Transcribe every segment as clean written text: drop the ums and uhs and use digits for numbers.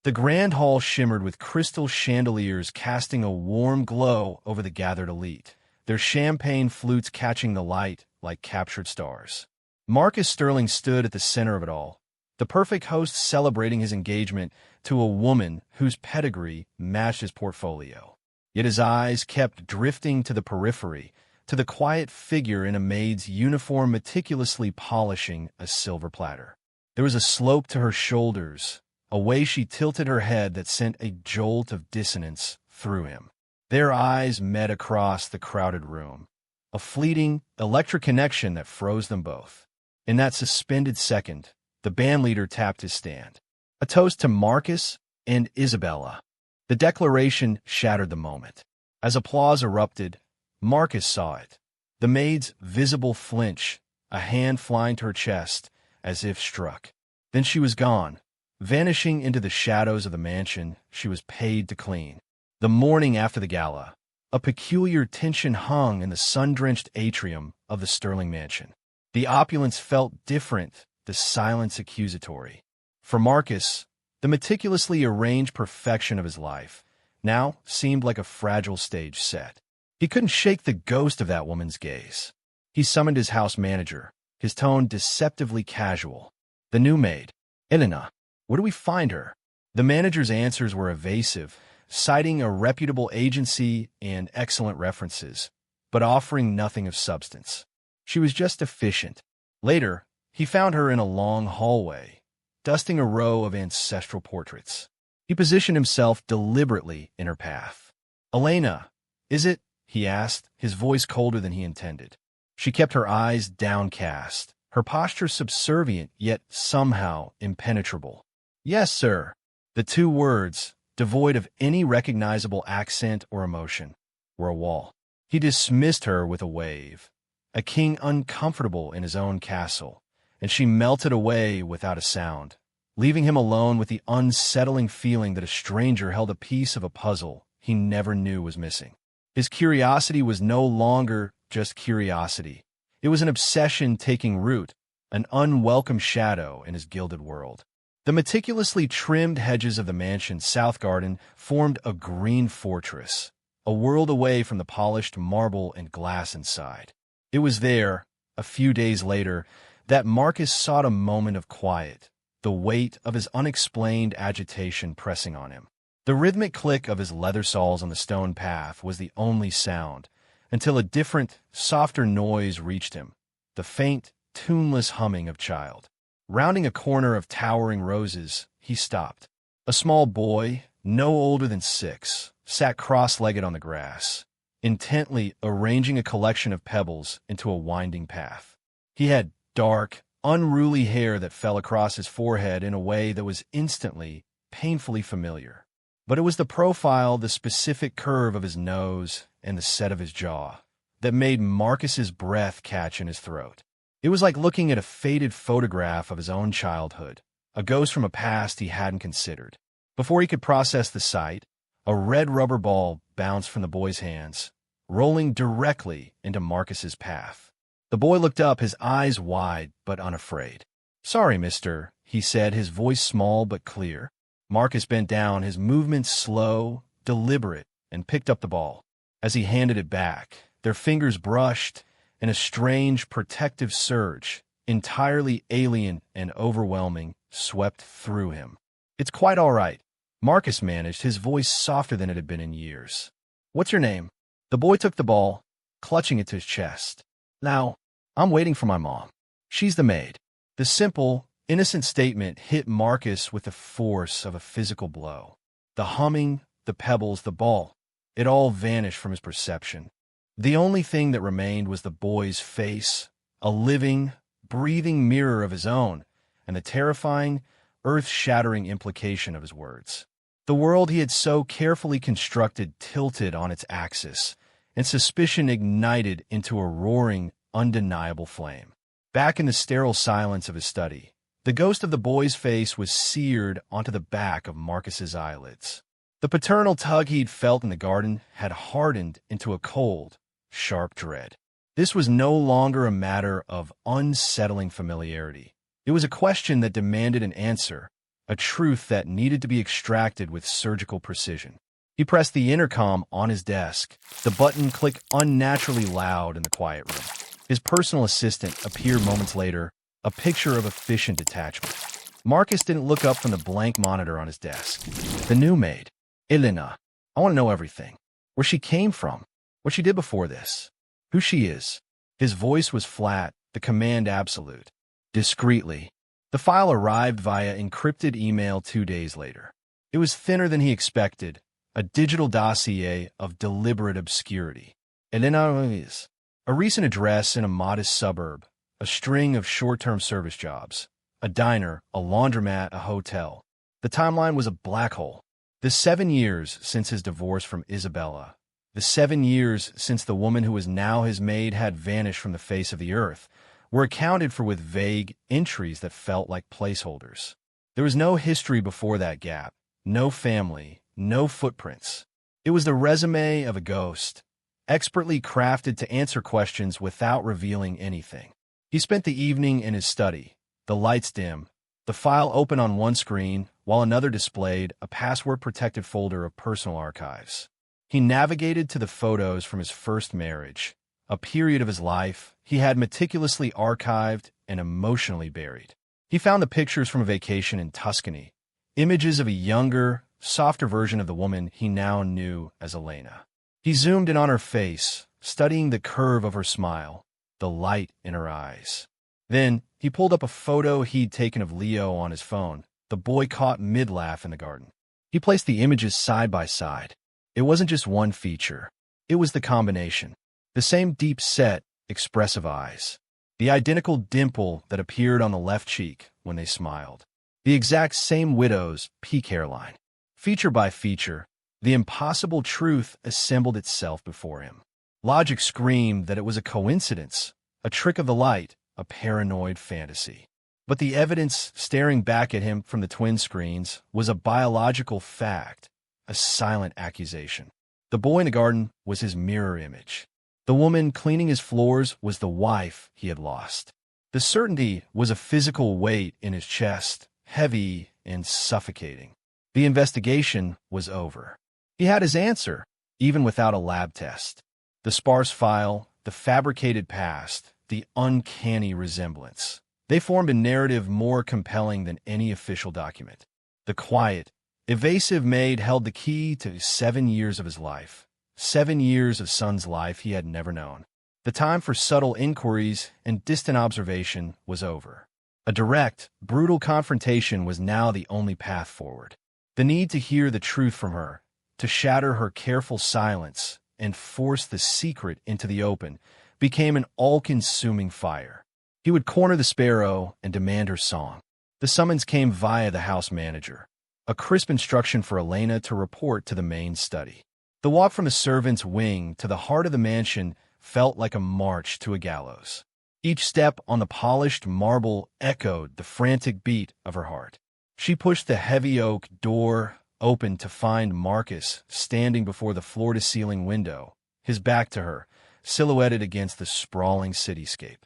The grand hall shimmered with crystal chandeliers casting a warm glow over the gathered elite, their champagne flutes catching the light like captured stars. Marcus Sterling stood at the center of it all, the perfect host celebrating his engagement to a woman whose pedigree matched his portfolio. Yet his eyes kept drifting to the periphery, to the quiet figure in a maid's uniform meticulously polishing a silver platter. There was a slope to her shoulders, a way she tilted her head that sent a jolt of dissonance through him. Their eyes met across the crowded room, a fleeting, electric connection that froze them both. In that suspended second, the bandleader tapped his stand. A toast to Marcus and Isabella. The declaration shattered the moment. As applause erupted, Marcus saw it. The maid's visible flinch, a hand flying to her chest, as if struck. Then she was gone, vanishing into the shadows of the mansion she was paid to clean. The morning after the gala, a peculiar tension hung in the sun-drenched atrium of the Sterling mansion. The opulence felt different, the silence accusatory. For Marcus, the meticulously arranged perfection of his life now seemed like a fragile stage set. He couldn't shake the ghost of that woman's gaze. He summoned his house manager, his tone deceptively casual. "The new maid, Elena. Where do we find her?" The manager's answers were evasive, citing a reputable agency and excellent references, but offering nothing of substance. She was just efficient. Later, he found her in a long hallway, dusting a row of ancestral portraits. He positioned himself deliberately in her path. "Elena, is it?" he asked, his voice colder than he intended. She kept her eyes downcast, her posture subservient yet somehow impenetrable. "Yes, sir." The two words, devoid of any recognizable accent or emotion, were a wall. He dismissed her with a wave, a king uncomfortable in his own castle, and she melted away without a sound, leaving him alone with the unsettling feeling that a stranger held a piece of a puzzle he never knew was missing. His curiosity was no longer just curiosity. It was an obsession taking root, an unwelcome shadow in his gilded world. The meticulously trimmed hedges of the mansion's south garden formed a green fortress, a world away from the polished marble and glass inside. It was there, a few days later, that Marcus sought a moment of quiet, the weight of his unexplained agitation pressing on him. The rhythmic click of his leather soles on the stone path was the only sound, until a different, softer noise reached him, the faint, tuneless humming of child. Rounding a corner of towering roses, he stopped. A small boy, no older than 6, sat cross-legged on the grass, intently arranging a collection of pebbles into a winding path. He had dark, unruly hair that fell across his forehead in a way that was instantly, painfully familiar. But it was the profile, the specific curve of his nose, and the set of his jaw that made Marcus's breath catch in his throat. It was like looking at a faded photograph of his own childhood, a ghost from a past he hadn't considered. Before he could process the sight, a red rubber ball bounced from the boy's hands, rolling directly into Marcus's path. The boy looked up, his eyes wide but unafraid. "Sorry, mister," he said, his voice small but clear. Marcus bent down, his movements slow, deliberate, and picked up the ball. As he handed it back, their fingers brushed, and a strange, protective surge, entirely alien and overwhelming, swept through him. "It's quite all right," Marcus managed, his voice softer than it had been in years. "What's your name?" The boy took the ball, clutching it to his chest. "Now, I'm waiting for my mom. She's the maid." The simple, innocent statement hit Marcus with the force of a physical blow. The humming, the pebbles, the ball, it all vanished from his perception. The only thing that remained was the boy's face, a living, breathing mirror of his own, and the terrifying, earth-shattering implication of his words. The world he had so carefully constructed tilted on its axis, and suspicion ignited into a roaring, undeniable flame. Back in the sterile silence of his study, the ghost of the boy's face was seared onto the back of Marcus's eyelids. The paternal tug he'd felt in the garden had hardened into a cold, sharp dread. This was no longer a matter of unsettling familiarity. It was a question that demanded an answer, a truth that needed to be extracted with surgical precision. He pressed the intercom on his desk. The button clicked unnaturally loud in the quiet room. His personal assistant appeared moments later, a picture of efficient detachment. Marcus didn't look up from the blank monitor on his desk. The new maid, Elena. I want to know everything. Where she came from, what she did before this, who she is. His voice was flat, the command absolute. Discreetly. The file arrived via encrypted email 2 days later. It was thinner than he expected, a digital dossier of deliberate obscurity. Elena is a recent address in a modest suburb, a string of short-term service jobs, a diner, a laundromat, a hotel. The timeline was a black hole. The 7 years since his divorce from Isabella, the 7 years since the woman who was now his maid had vanished from the face of the earth, were accounted for with vague entries that felt like placeholders. There was no history before that gap, no family, no footprints. It was the resume of a ghost, expertly crafted to answer questions without revealing anything. He spent the evening in his study, the lights dim, the file open on one screen, while another displayed a password-protected folder of personal archives. He navigated to the photos from his first marriage, a period of his life he had meticulously archived and emotionally buried. He found the pictures from a vacation in Tuscany, images of a younger, softer version of the woman he now knew as Elena. He zoomed in on her face, studying the curve of her smile, the light in her eyes. Then, he pulled up a photo he'd taken of Leo on his phone, the boy caught mid-laugh in the garden. He placed the images side by side. It wasn't just one feature. It was the combination. The same deep-set, expressive eyes. The identical dimple that appeared on the left cheek when they smiled. The exact same widow's peak hairline. Feature by feature, the impossible truth assembled itself before him. Logic screamed that it was a coincidence, a trick of the light, a paranoid fantasy. But the evidence staring back at him from the twin screens was a biological fact, a silent accusation. The boy in the garden was his mirror image. The woman cleaning his floors was the wife he had lost. The certainty was a physical weight in his chest, heavy and suffocating. The investigation was over. He had his answer, even without a lab test. The sparse file, the fabricated past, the uncanny resemblance. They formed a narrative more compelling than any official document. The quiet, evasive maid held the key to 7 years of his life, 7 years of son's life he had never known. The time for subtle inquiries and distant observation was over. A direct, brutal confrontation was now the only path forward. The need to hear the truth from her, to shatter her careful silence and force the secret into the open, became an all-consuming fire. He would corner the sparrow and demand her song. The summons came via the house manager, a crisp instruction for Elena to report to the main study. The walk from the servant's wing to the heart of the mansion felt like a march to a gallows. Each step on the polished marble echoed the frantic beat of her heart. She pushed the heavy oak door open to find Marcus standing before the floor-to-ceiling window, his back to her, silhouetted against the sprawling cityscape.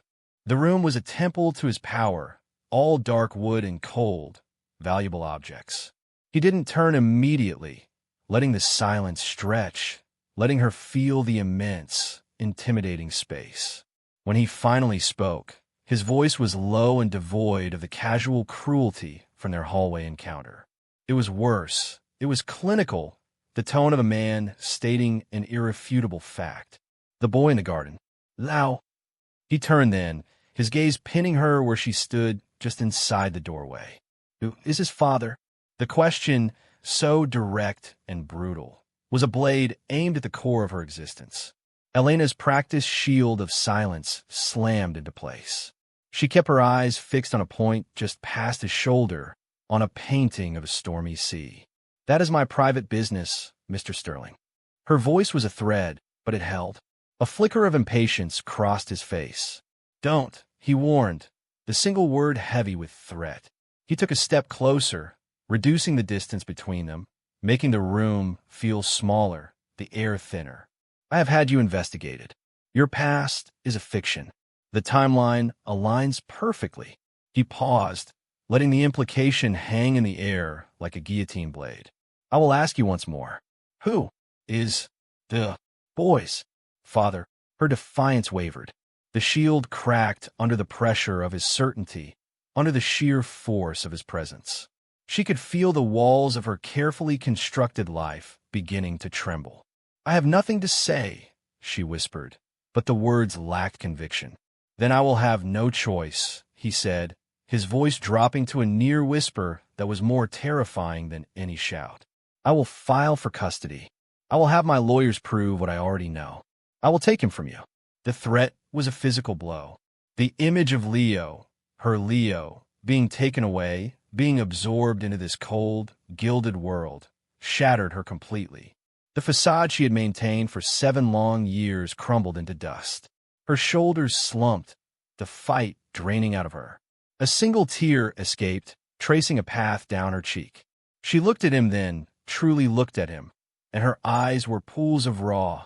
The room was a temple to his power, all dark wood and cold, valuable objects. He didn't turn immediately, letting the silence stretch, letting her feel the immense, intimidating space. When he finally spoke, his voice was low and devoid of the casual cruelty from their hallway encounter. It was worse. It was clinical, the tone of a man stating an irrefutable fact. The boy in the garden. Lao. He turned then, his gaze pinning her where she stood just inside the doorway. Who is his father? The question, so direct and brutal, was a blade aimed at the core of her existence. Elena's practiced shield of silence slammed into place. She kept her eyes fixed on a point just past his shoulder, on a painting of a stormy sea. That is my private business, Mr. Sterling. Her voice was a thread, but it held. A flicker of impatience crossed his face. Don't, he warned, the single word heavy with threat. He took a step closer, reducing the distance between them, making the room feel smaller, the air thinner. I have had you investigated. Your past is a fiction. The timeline aligns perfectly. He paused, letting the implication hang in the air like a guillotine blade. I will ask you once more. Who is the boy's father? Her defiance wavered. The shield cracked under the pressure of his certainty, under the sheer force of his presence. She could feel the walls of her carefully constructed life beginning to tremble. I have nothing to say, she whispered, but the words lacked conviction. Then I will have no choice, he said, his voice dropping to a near whisper that was more terrifying than any shout. I will file for custody. I will have my lawyers prove what I already know. I will take him from you. The threat was a physical blow. The image of Leo, her Leo, being taken away, being absorbed into this cold, gilded world, shattered her completely. The facade she had maintained for 7 long years crumbled into dust. Her shoulders slumped, the fight draining out of her. A single tear escaped, tracing a path down her cheek. She looked at him then, truly looked at him, and her eyes were pools of raw,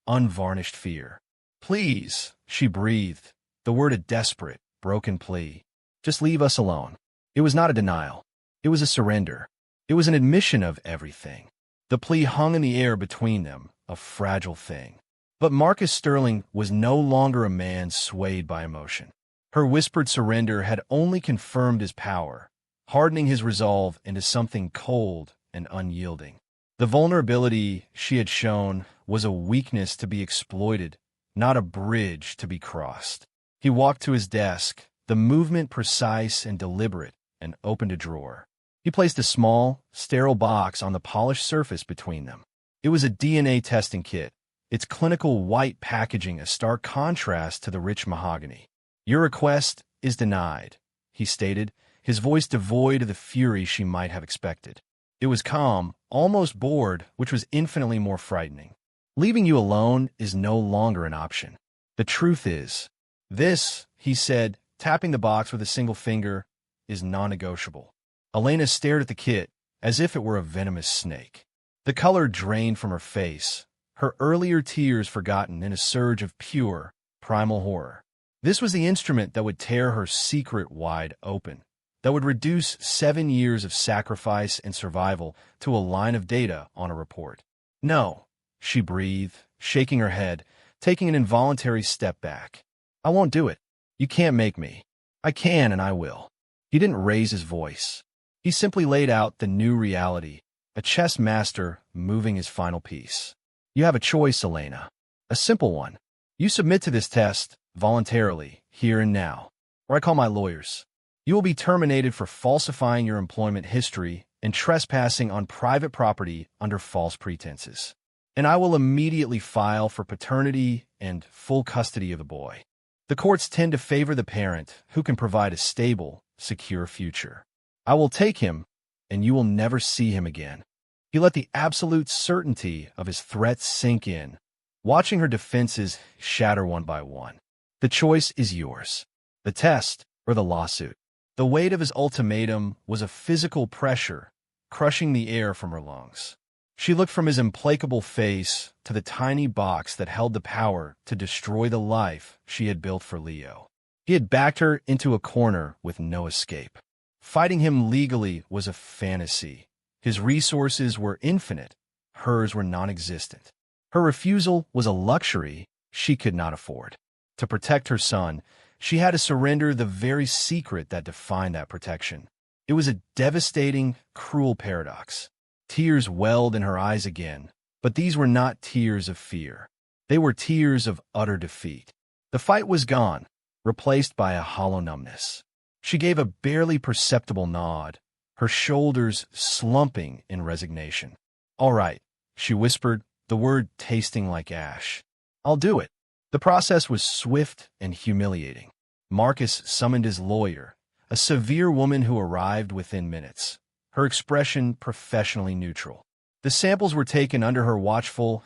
unvarnished fear. Please, she breathed, the word a desperate, broken plea. Just leave us alone. It was not a denial. It was a surrender. It was an admission of everything. The plea hung in the air between them, a fragile thing. But Marcus Sterling was no longer a man swayed by emotion. Her whispered surrender had only confirmed his power, hardening his resolve into something cold and unyielding. The vulnerability she had shown was a weakness to be exploited, not a bridge to be crossed. He walked to his desk, the movement precise and deliberate, and opened a drawer. He placed a small, sterile box on the polished surface between them. It was a DNA testing kit, its clinical white packaging a stark contrast to the rich mahogany. Your request is denied, he stated, his voice devoid of the fury she might have expected. It was calm, almost bored, which was infinitely more frightening. Leaving you alone is no longer an option. The truth is, this, he said, tapping the box with a single finger, is non-negotiable. Elena stared at the kit as if it were a venomous snake. The color drained from her face, her earlier tears forgotten in a surge of pure, primal horror. This was the instrument that would tear her secret wide open, that would reduce 7 years of sacrifice and survival to a line of data on a report. No, she breathed, shaking her head, taking an involuntary step back. I won't do it. You can't make me. I can and I will. He didn't raise his voice. He simply laid out the new reality, a chess master moving his final piece. You have a choice, Elena. A simple one. You submit to this test, voluntarily, here and now, or I call my lawyers. You will be terminated for falsifying your employment history and trespassing on private property under false pretenses. And I will immediately file for paternity and full custody of the boy. The courts tend to favor the parent who can provide a stable, secure future. I will take him, and you will never see him again. He let the absolute certainty of his threats sink in, watching her defenses shatter one by one. The choice is yours. The test or the lawsuit. The weight of his ultimatum was a physical pressure, crushing the air from her lungs. She looked from his implacable face to the tiny box that held the power to destroy the life she had built for Leo. He had backed her into a corner with no escape. Fighting him legally was a fantasy. His resources were infinite. Hers were non-existent. Her refusal was a luxury she could not afford. To protect her son, she had to surrender the very secret that defined that protection. It was a devastating, cruel paradox. Tears welled in her eyes again, but these were not tears of fear. They were tears of utter defeat. The fight was gone, replaced by a hollow numbness. She gave a barely perceptible nod, her shoulders slumping in resignation. All right, she whispered, the word tasting like ash. I'll do it. The process was swift and humiliating. Marcus summoned his lawyer, a severe woman who arrived within minutes, her expression professionally neutral. The samples were taken under her watchful,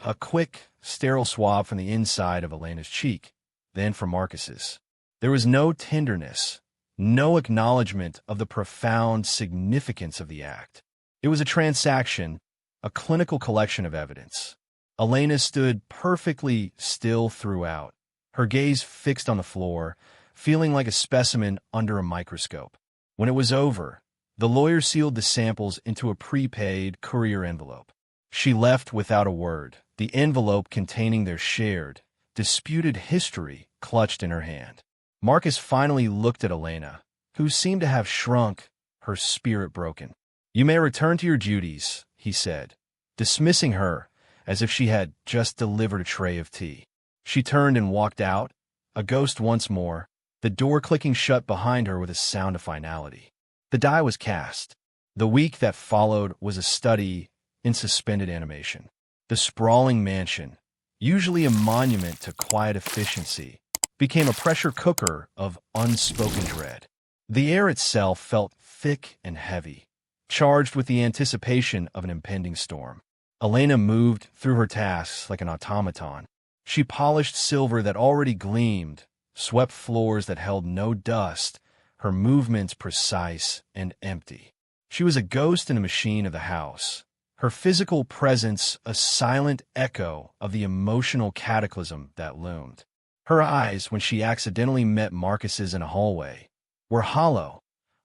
a quick, sterile swab from the inside of Elena's cheek, then from Marcus's. There was no tenderness, no acknowledgement of the profound significance of the act. It was a transaction, a clinical collection of evidence. Elena stood perfectly still throughout, her gaze fixed on the floor, feeling like a specimen under a microscope. When it was over, the lawyer sealed the samples into a prepaid courier envelope. She left without a word, the envelope containing their shared, disputed history clutched in her hand. Marcus finally looked at Elena, who seemed to have shrunk, her spirit broken. "You may return to your duties," he said, dismissing her as if she had just delivered a tray of tea. She turned and walked out, a ghost once more, the door clicking shut behind her with a sound of finality. The die was cast. The week that followed was a study in suspended animation. The sprawling mansion, usually a monument to quiet efficiency, became a pressure cooker of unspoken dread. The air itself felt thick and heavy, charged with the anticipation of an impending storm. Elena moved through her tasks like an automaton. She polished silver that already gleamed, swept floors that held no dust, her movements precise and empty. She was a ghost in a machine of the house, her physical presence a silent echo of the emotional cataclysm that loomed. Her eyes, when she accidentally met Marcus's in a hallway, were hollow,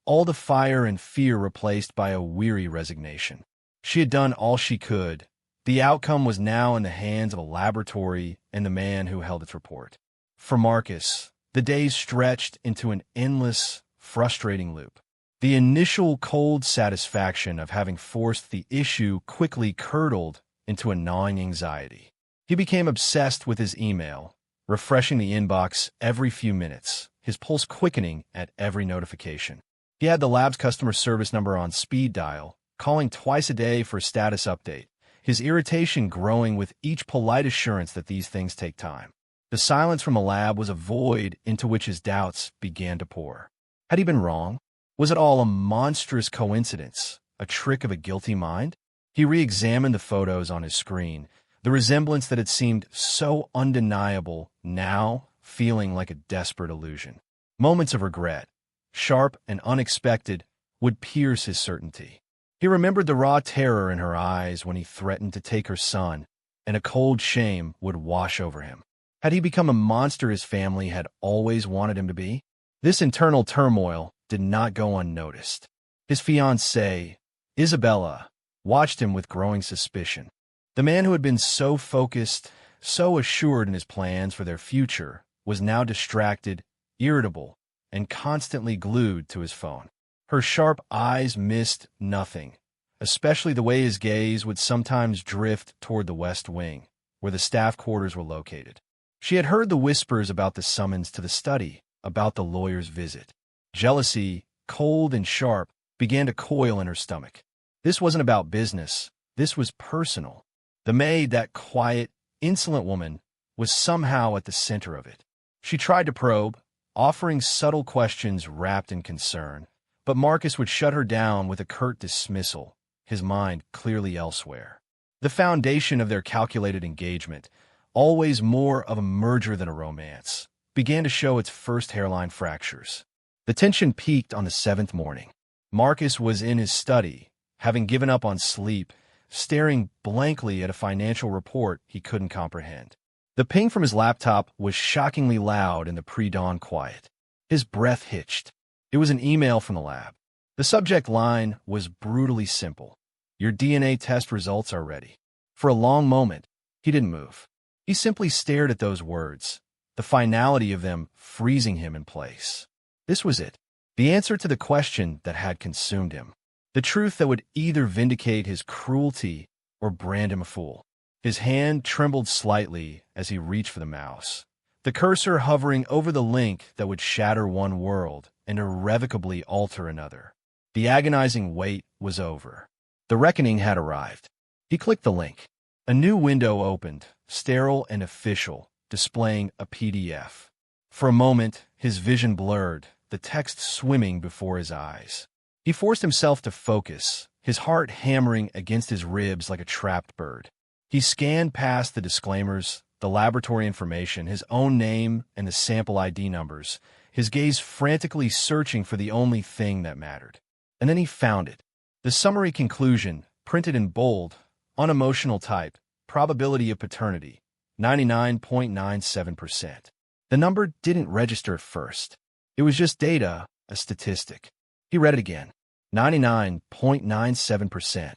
all the fire and fear replaced by a weary resignation. She had done all she could. The outcome was now in the hands of a laboratory and the man who held its report. For Marcus, the days stretched into an endless, frustrating loop. The initial cold satisfaction of having forced the issue quickly curdled into a gnawing anxiety. He became obsessed with his email, refreshing the inbox every few minutes, his pulse quickening at every notification. He had the lab's customer service number on speed dial, calling twice a day for a status update, his irritation growing with each polite assurance that these things take time. The silence from the lab was a void into which his doubts began to pour. Had he been wrong? Was it all a monstrous coincidence, a trick of a guilty mind? He re-examined the photos on his screen, the resemblance that had seemed so undeniable now feeling like a desperate illusion. Moments of regret, sharp and unexpected, would pierce his certainty. He remembered the raw terror in her eyes when he threatened to take her son, and a cold shame would wash over him. Had he become a monster his family had always wanted him to be? This internal turmoil did not go unnoticed. His fiancée, Isabella, watched him with growing suspicion. The man who had been so focused, so assured in his plans for their future, was now distracted, irritable, and constantly glued to his phone. Her sharp eyes missed nothing, especially the way his gaze would sometimes drift toward the West Wing, where the staff quarters were located. She had heard the whispers about the summons to the study, about the lawyer's visit. Jealousy, cold and sharp, began to coil in her stomach. This wasn't about business. This was personal. The maid, that quiet, insolent woman, was somehow at the center of it. She tried to probe, offering subtle questions wrapped in concern, but Marcus would shut her down with a curt dismissal, his mind clearly elsewhere. The foundation of their calculated engagement, always more of a merger than a romance, began to show its first hairline fractures. The tension peaked on the 7th morning. Marcus was in his study, having given up on sleep, staring blankly at a financial report he couldn't comprehend. The ping from his laptop was shockingly loud in the pre-dawn quiet. His breath hitched. It was an email from the lab. The subject line was brutally simple. "Your DNA test results are ready." For a long moment, he didn't move. He simply stared at those words, the finality of them freezing him in place. This was it, the answer to the question that had consumed him, the truth that would either vindicate his cruelty or brand him a fool. His hand trembled slightly as he reached for the mouse, the cursor hovering over the link that would shatter one world and irrevocably alter another. The agonizing wait was over. The reckoning had arrived. He clicked the link. A new window opened, sterile and official, displaying a PDF. For a moment, his vision blurred, the text swimming before his eyes. He forced himself to focus, his heart hammering against his ribs like a trapped bird. He scanned past the disclaimers, the laboratory information, his own name, and the sample ID numbers, his gaze frantically searching for the only thing that mattered. And then he found it. The summary conclusion, printed in bold, unemotional type, probability of paternity, 99.97%. The number didn't register at first. It was just data, a statistic. He read it again. 99.97%.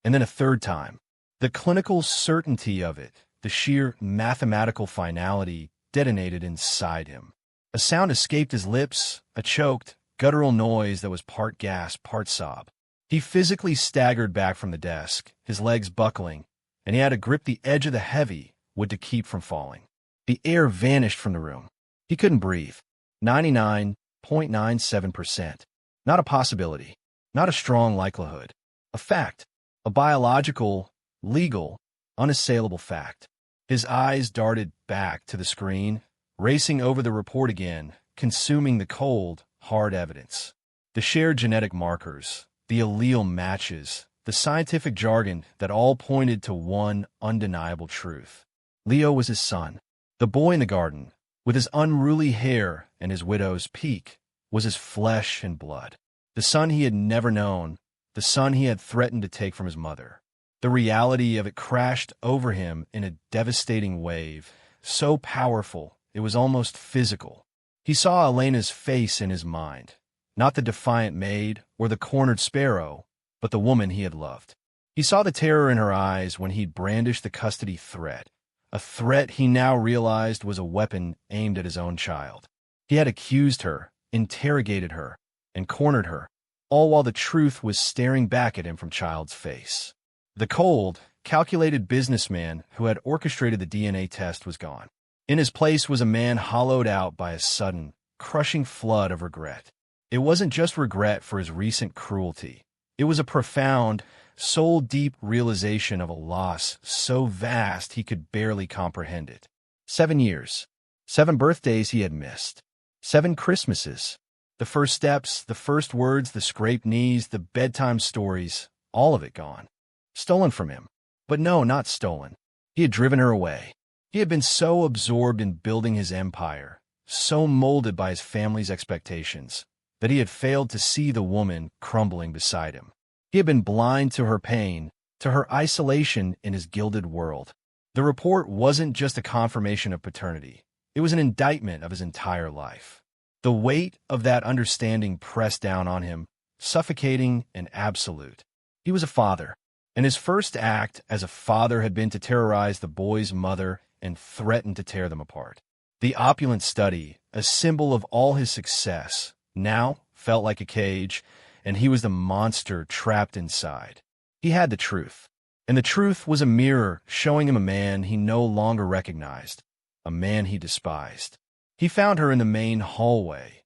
And then a third time. The clinical certainty of it, the sheer mathematical finality, detonated inside him. A sound escaped his lips, a choked, guttural noise that was part gasp, part sob. He physically staggered back from the desk, his legs buckling, and he had to grip the edge of the heavy wood to keep from falling. The air vanished from the room. He couldn't breathe. 99.97%. Not a possibility. Not a strong likelihood. A fact. A biological, legal, unassailable fact. His eyes darted back to the screen, racing over the report again, consuming the cold, hard evidence. The shared genetic markers, the allele matches, the scientific jargon that all pointed to one undeniable truth. Leo was his son. The boy in the garden, with his unruly hair and his widow's peak, was his flesh and blood. The son he had never known, the son he had threatened to take from his mother. The reality of it crashed over him in a devastating wave, so powerful it was almost physical. He saw Elena's face in his mind, not the defiant maid or the cornered sparrow, but the woman he had loved. He saw the terror in her eyes when he'd brandished the custody threat, a threat he now realized was a weapon aimed at his own child. He had accused her, interrogated her, and cornered her, all while the truth was staring back at him from child's face. The cold, calculated businessman who had orchestrated the DNA test was gone. In his place was a man hollowed out by a sudden, crushing flood of regret. It wasn't just regret for his recent cruelty. It was a profound, soul-deep realization of a loss so vast he could barely comprehend it. 7 years. 7 birthdays he had missed. 7 Christmases. The first steps, the first words, the scraped knees, the bedtime stories, all of it gone. Stolen from him. But no, not stolen. He had driven her away. He had been so absorbed in building his empire, so molded by his family's expectations, that he had failed to see the woman crumbling beside him. He had been blind to her pain, to her isolation in his gilded world. The report wasn't just a confirmation of paternity. It was an indictment of his entire life. The weight of that understanding pressed down on him, suffocating and absolute. He was a father, and his first act as a father had been to terrorize the boy's mother and threaten to tear them apart. The opulent study, a symbol of all his success, now felt like a cage, and he was the monster trapped inside. He had the truth, and the truth was a mirror showing him a man he no longer recognized, a man he despised. He found her in the main hallway,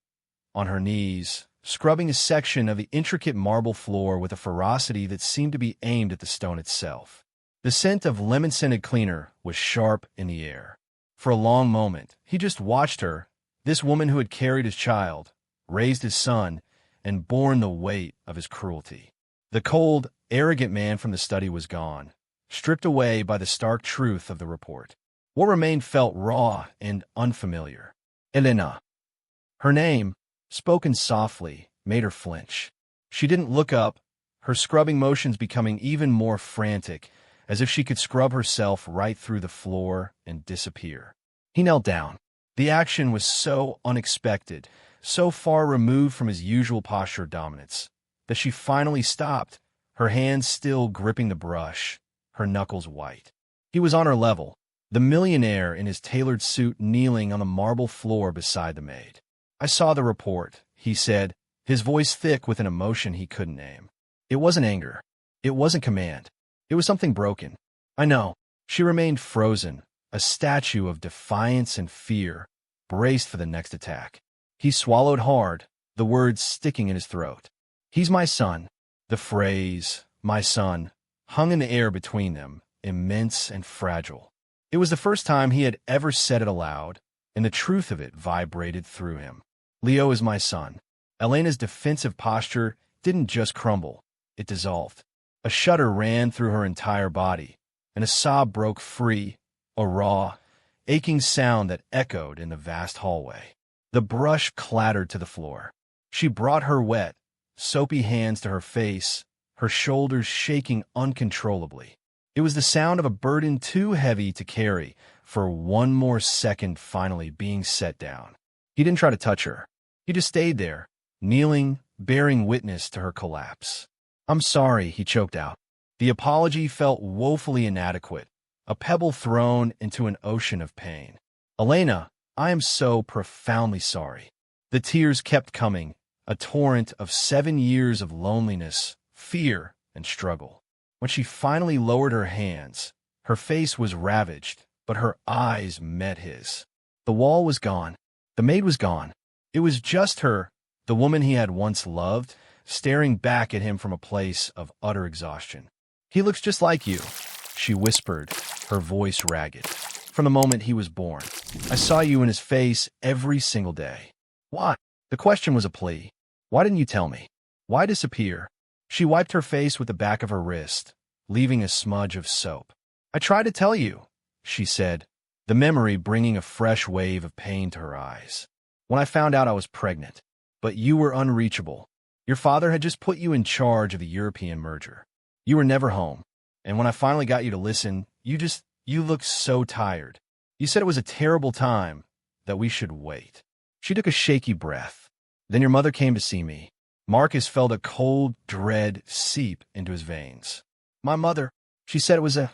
on her knees, scrubbing a section of the intricate marble floor with a ferocity that seemed to be aimed at the stone itself. The scent of lemon-scented cleaner was sharp in the air. For a long moment, he just watched her, this woman who had carried his child, raised his son, and borne the weight of his cruelty. The cold, arrogant man from the study was gone, stripped away by the stark truth of the report. What remained felt raw and unfamiliar. Elena. Her name, spoken softly, made her flinch. She didn't look up, her scrubbing motions becoming even more frantic, as if she could scrub herself right through the floor and disappear. He knelt down. The action was so unexpected, so far removed from his usual posture of dominance, that she finally stopped, her hands still gripping the brush, her knuckles white. He was on her level, the millionaire in his tailored suit kneeling on the marble floor beside the maid. "I saw the report," he said, his voice thick with an emotion he couldn't name. It wasn't anger. It wasn't command. It was something broken. "I know." She remained frozen, a statue of defiance and fear, braced for the next attack. He swallowed hard, the words sticking in his throat. "He's my son." The phrase, "my son," hung in the air between them, immense and fragile. It was the first time he had ever said it aloud, and the truth of it vibrated through him. "Leo is my son." Elena's defensive posture didn't just crumble, it dissolved. A shudder ran through her entire body, and a sob broke free, a raw, aching sound that echoed in the vast hallway. The brush clattered to the floor. She brought her wet, soapy hands to her face, her shoulders shaking uncontrollably. It was the sound of a burden too heavy to carry for one more second finally being set down. He didn't try to touch her. He just stayed there, kneeling, bearing witness to her collapse. "I'm sorry," he choked out. The apology felt woefully inadequate, a pebble thrown into an ocean of pain. "Elena, I am so profoundly sorry." The tears kept coming, a torrent of 7 years of loneliness, fear, and struggle. When she finally lowered her hands, her face was ravaged, but her eyes met his. The wall was gone. The maid was gone. It was just her, the woman he had once loved, staring back at him from a place of utter exhaustion. "He looks just like you," she whispered, her voice ragged. "From the moment he was born. I saw you in his face every single day." "Why?" The question was a plea. "Why didn't you tell me? Why disappear?" She wiped her face with the back of her wrist, leaving a smudge of soap. "I tried to tell you," she said, the memory bringing a fresh wave of pain to her eyes. "When I found out I was pregnant. But you were unreachable. Your father had just put you in charge of the European merger. You were never home. And when I finally got you to listen, you looked so tired. You said it was a terrible time, that we should wait." She took a shaky breath. "Then your mother came to see me." Marcus felt a cold dread seep into his veins. "My mother," she said, "it was a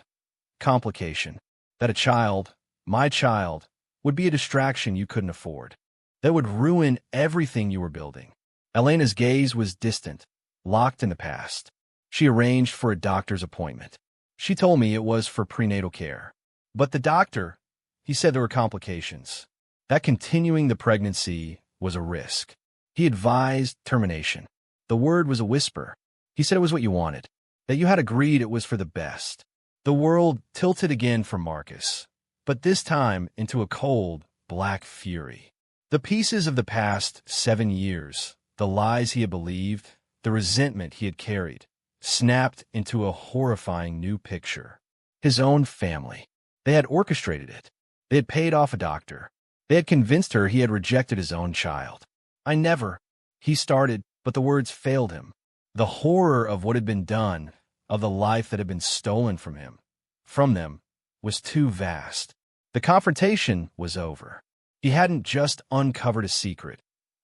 complication. That a child, my child, would be a distraction you couldn't afford. That would ruin everything you were building." Elena's gaze was distant, locked in the past. She arranged for a doctor's appointment. "She told me it was for prenatal care. But the doctor, he said there were complications. That continuing the pregnancy was a risk. He advised termination. The word was a whisper. He said it was what you wanted, that you had agreed it was for the best." The world tilted again for Marcus, but this time into a cold, black fury. The pieces of the past 7 years, the lies he had believed, the resentment he had carried, snapped into a horrifying new picture. His own family. They had orchestrated it. They had paid off a doctor. They had convinced her he had rejected his own child. "I never," he started, but the words failed him. The horror of what had been done, of the life that had been stolen from him, from them, was too vast. The confrontation was over. He hadn't just uncovered a secret.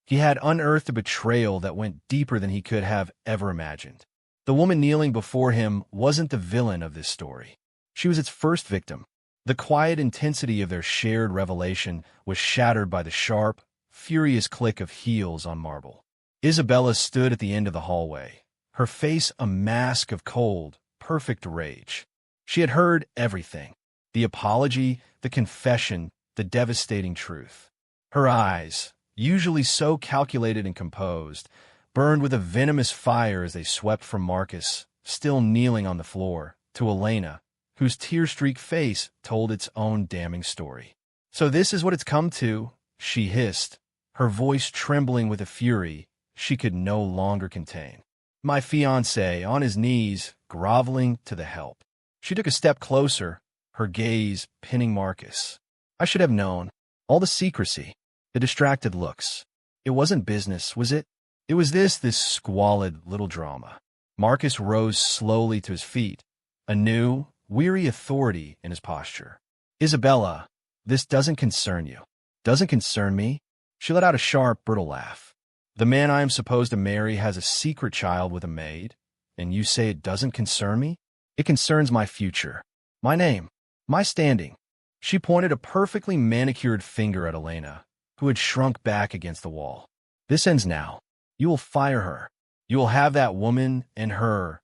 He had unearthed a betrayal that went deeper than he could have ever imagined. The woman kneeling before him wasn't the villain of this story. She was its first victim. The quiet intensity of their shared revelation was shattered by the sharp, furious click of heels on marble. Isabella stood at the end of the hallway, her face a mask of cold, perfect rage. She had heard everything. The apology, the confession, the devastating truth. Her eyes, usually so calculated and composed, burned with a venomous fire as they swept from Marcus, still kneeling on the floor, to Elena, whose tear-streaked face told its own damning story. "So this is what it's come to," she hissed, her voice trembling with a fury she could no longer contain. "My fiancé, on his knees, groveling to the help." She took a step closer, her gaze pinning Marcus. "I should have known. All the secrecy, the distracted looks. It wasn't business, was it? It was this squalid little drama." Marcus rose slowly to his feet, a new, weary authority in his posture. "Isabella, this doesn't concern you." "Doesn't concern me?" She let out a sharp, brittle laugh. "The man I am supposed to marry has a secret child with a maid, and you say it doesn't concern me? It concerns my future, my name, my standing." She pointed a perfectly manicured finger at Elena, who had shrunk back against the wall. "This ends now. You will fire her. You will have that woman and her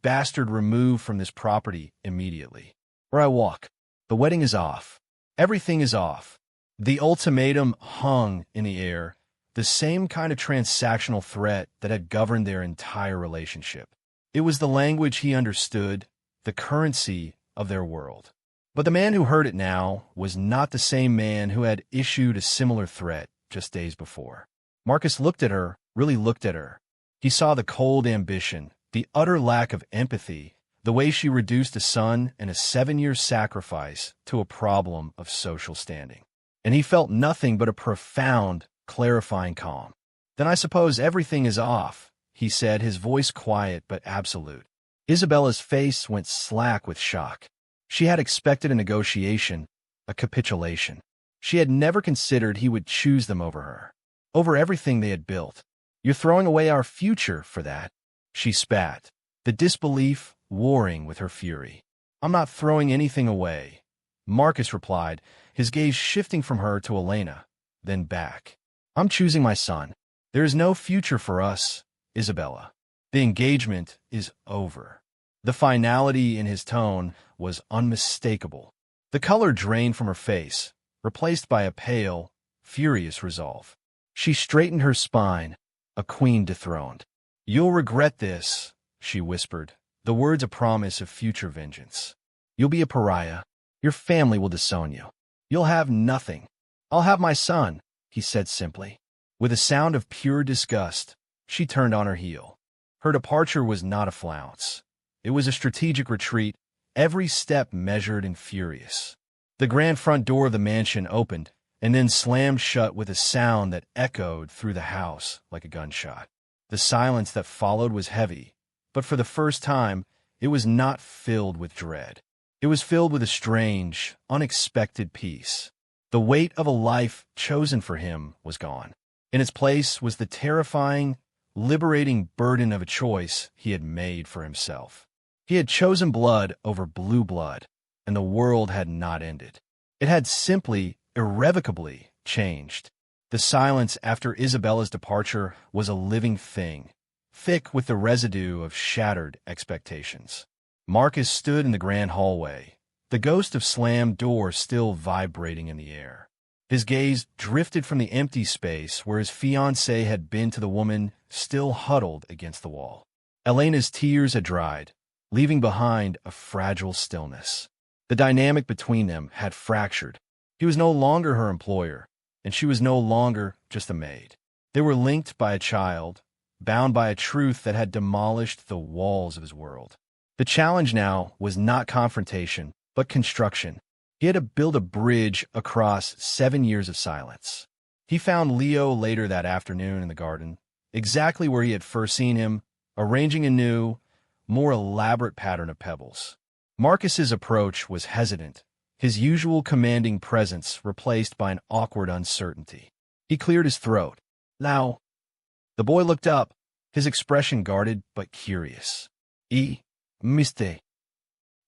bastard removed from this property immediately. Where I walk. The wedding is off. Everything is off." The ultimatum hung in the air, the same kind of transactional threat that had governed their entire relationship. It was the language he understood, the currency of their world. But the man who heard it now was not the same man who had issued a similar threat just days before. Marcus looked at her, really looked at her. He saw the cold ambition, the utter lack of empathy, the way she reduced a son and a 7-year sacrifice to a problem of social standing. And he felt nothing but a profound, clarifying calm. "Then I suppose everything is off," he said, his voice quiet but absolute. Isabella's face went slack with shock. She had expected a negotiation, a capitulation. She had never considered he would choose them over her, over everything they had built. You're throwing away our future for that. She spat, the disbelief warring with her fury. I'm not throwing anything away, Marcus replied, his gaze shifting from her to Elena, then back. I'm choosing my son. There is no future for us, Isabella. The engagement is over. The finality in his tone was unmistakable. The color drained from her face, replaced by a pale, furious resolve. She straightened her spine, a queen dethroned. You'll regret this, she whispered, the words a promise of future vengeance. You'll be a pariah. Your family will disown you. You'll have nothing. I'll have my son, he said simply. With a sound of pure disgust, she turned on her heel. Her departure was not a flounce. It was a strategic retreat, every step measured and furious. The grand front door of the mansion opened, and then slammed shut with a sound that echoed through the house like a gunshot. The silence that followed was heavy, but for the first time, it was not filled with dread. It was filled with a strange, unexpected peace. The weight of a life chosen for him was gone. In its place was the terrifying, liberating burden of a choice he had made for himself. He had chosen blood over blue blood, and the world had not ended. It had simply, irrevocably changed. The silence after Isabella's departure was a living thing, thick with the residue of shattered expectations. Marcus stood in the grand hallway, the ghost of slammed door still vibrating in the air. His gaze drifted from the empty space where his fiancée had been to the woman still huddled against the wall. Elena's tears had dried, leaving behind a fragile stillness. The dynamic between them had fractured. He was no longer her employer, and she was no longer just a maid. They were linked by a child, bound by a truth that had demolished the walls of his world. The challenge now was not confrontation, but construction. He had to build a bridge across 7 years of silence. He found Leo later that afternoon in the garden, exactly where he had first seen him, arranging a new, more elaborate pattern of pebbles. Marcus's approach was hesitant, his usual commanding presence replaced by an awkward uncertainty. He cleared his throat. Now, the boy looked up, his expression guarded but curious. Miste.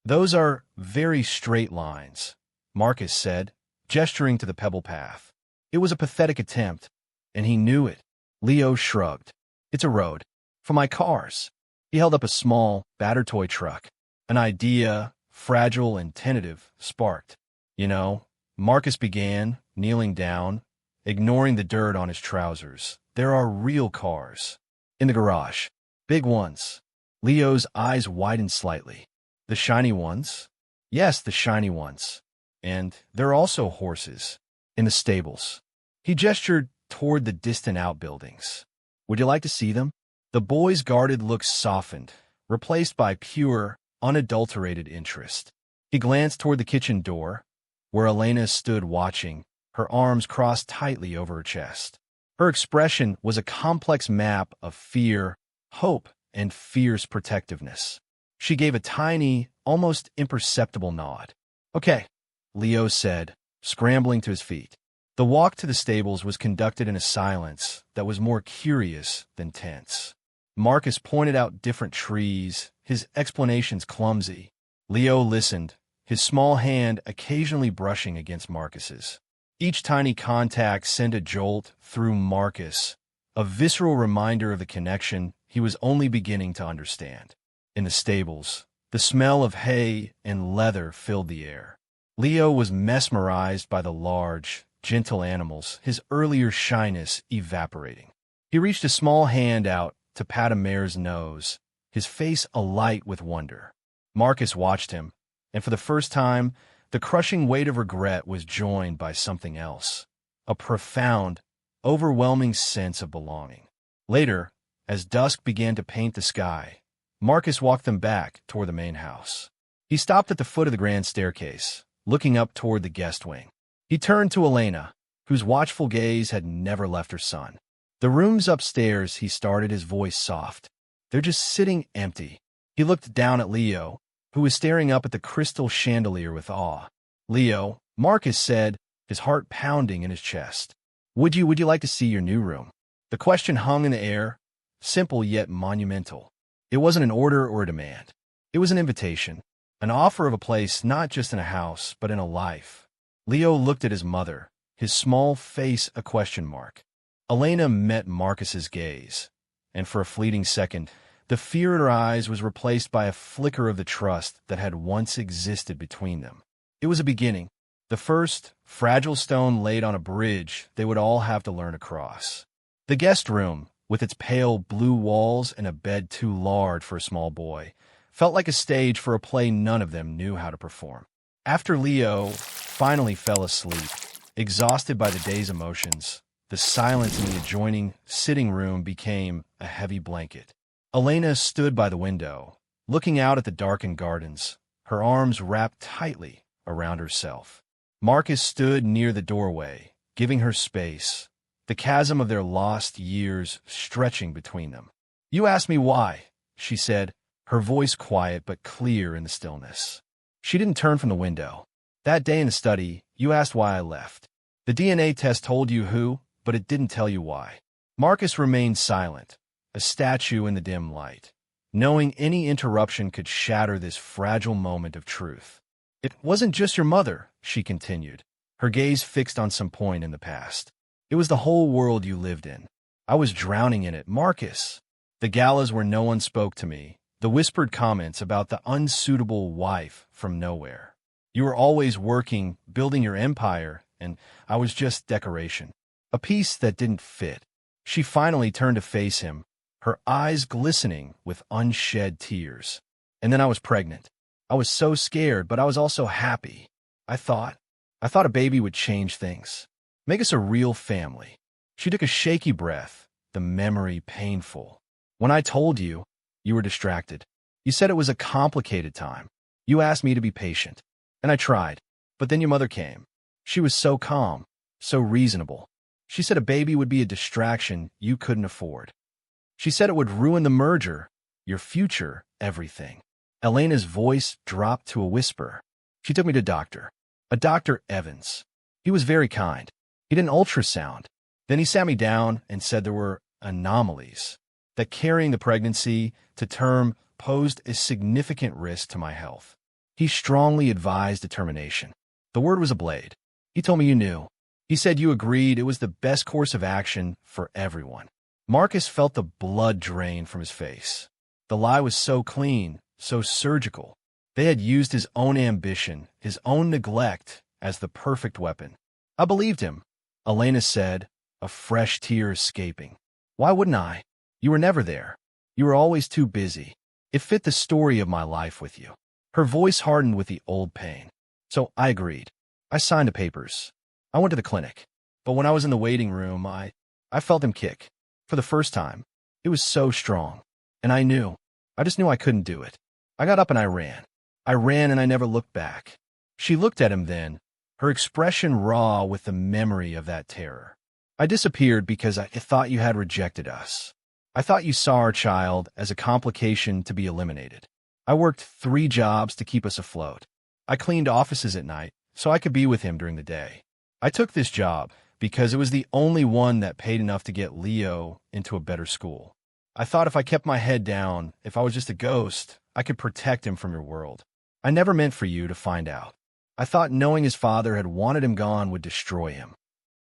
Those are very straight lines, Marcus said, gesturing to the pebble path. It was a pathetic attempt, and he knew it. Leo shrugged. It's a road. For my cars. He held up a small, battered toy truck. An idea, fragile and tentative, sparked. You know, Marcus began, kneeling down, ignoring the dirt on his trousers. There are real cars. In the garage. Big ones. Leo's eyes widened slightly. The shiny ones? Yes, the shiny ones. And there are also horses. In the stables. He gestured toward the distant outbuildings. Would you like to see them? The boy's guarded look softened, replaced by pure, unadulterated interest. He glanced toward the kitchen door, where Elena stood watching, her arms crossed tightly over her chest. Her expression was a complex map of fear, hope, and fierce protectiveness. She gave a tiny, almost imperceptible nod. Okay, Leo said, scrambling to his feet. The walk to the stables was conducted in a silence that was more curious than tense. Marcus pointed out different trees, his explanations clumsy. Leo listened, his small hand occasionally brushing against Marcus's. Each tiny contact sent a jolt through Marcus, a visceral reminder of the connection he was only beginning to understand. In the stables, the smell of hay and leather filled the air. Leo was mesmerized by the large, gentle animals, his earlier shyness evaporating. He reached a small hand out to pat a mare's nose, his face alight with wonder. Marcus watched him, and for the first time, the crushing weight of regret was joined by something else, a profound, overwhelming sense of belonging. Later, as dusk began to paint the sky, Marcus walked them back toward the main house. He stopped at the foot of the grand staircase, looking up toward the guest wing. He turned to Elena, whose watchful gaze had never left her son. The rooms upstairs, he started, his voice soft. They're just sitting empty. He looked down at Leo, who was staring up at the crystal chandelier with awe. Leo, Marcus said, his heart pounding in his chest. Would you like to see your new room? The question hung in the air, simple yet monumental. It wasn't an order or a demand. It was an invitation, an offer of a place not just in a house, but in a life. Leo looked at his mother, his small face a question mark. Elena met Marcus's gaze, and for a fleeting second, the fear in her eyes was replaced by a flicker of the trust that had once existed between them. It was a beginning, the first fragile stone laid on a bridge they would all have to learn to cross. The guest room, with its pale blue walls and a bed too large for a small boy, felt like a stage for a play none of them knew how to perform. After Leo finally fell asleep, exhausted by the day's emotions, the silence in the adjoining sitting room became a heavy blanket. Elena stood by the window, looking out at the darkened gardens, her arms wrapped tightly around herself. Marcus stood near the doorway, giving her space, the chasm of their lost years stretching between them. "You asked me why," she said, her voice quiet but clear in the stillness. She didn't turn from the window. "That day in the study, you asked why I left. The DNA test told you who, but it didn't tell you why." Marcus remained silent, a statue in the dim light, knowing any interruption could shatter this fragile moment of truth. "It wasn't just your mother," she continued, her gaze fixed on some point in the past. "It was the whole world you lived in. I was drowning in it, Marcus. The galas where no one spoke to me, the whispered comments about the unsuitable wife from nowhere. You were always working, building your empire, and I was just decoration. A piece that didn't fit." She finally turned to face him, her eyes glistening with unshed tears. "And then I was pregnant. I was so scared, but I was also happy. I thought a baby would change things, make us a real family." She took a shaky breath, the memory painful. "When I told you, you were distracted. You said it was a complicated time. You asked me to be patient, and I tried. But then your mother came. She was so calm, so reasonable. She said a baby would be a distraction you couldn't afford. She said it would ruin the merger, your future, everything." Elena's voice dropped to a whisper. "She took me to a Dr. Evans. He was very kind. He did an ultrasound. Then he sat me down and said there were anomalies, that carrying the pregnancy to term posed a significant risk to my health. He strongly advised determination. The word was a blade. He told me you knew. He said you agreed it was the best course of action for everyone." Marcus felt the blood drain from his face. The lie was so clean, so surgical. They had used his own ambition, his own neglect, as the perfect weapon. "I believed him," Elena said, a fresh tear escaping. "Why wouldn't I? You were never there. You were always too busy. It fit the story of my life with you." Her voice hardened with the old pain. "So I agreed. I signed the papers. I went to the clinic. But when I was in the waiting room, I felt him kick. For the first time. It was so strong. And I just knew I couldn't do it. I got up and I ran. I ran and I never looked back." She looked at him then, her expression raw with the memory of that terror. "I disappeared because I thought you had rejected us. I thought you saw our child as a complication to be eliminated. I worked 3 jobs to keep us afloat. I cleaned offices at night so I could be with him during the day. I took this job because it was the only one that paid enough to get Leo into a better school. I thought if I kept my head down, if I was just a ghost, I could protect him from your world. I never meant for you to find out. I thought knowing his father had wanted him gone would destroy him."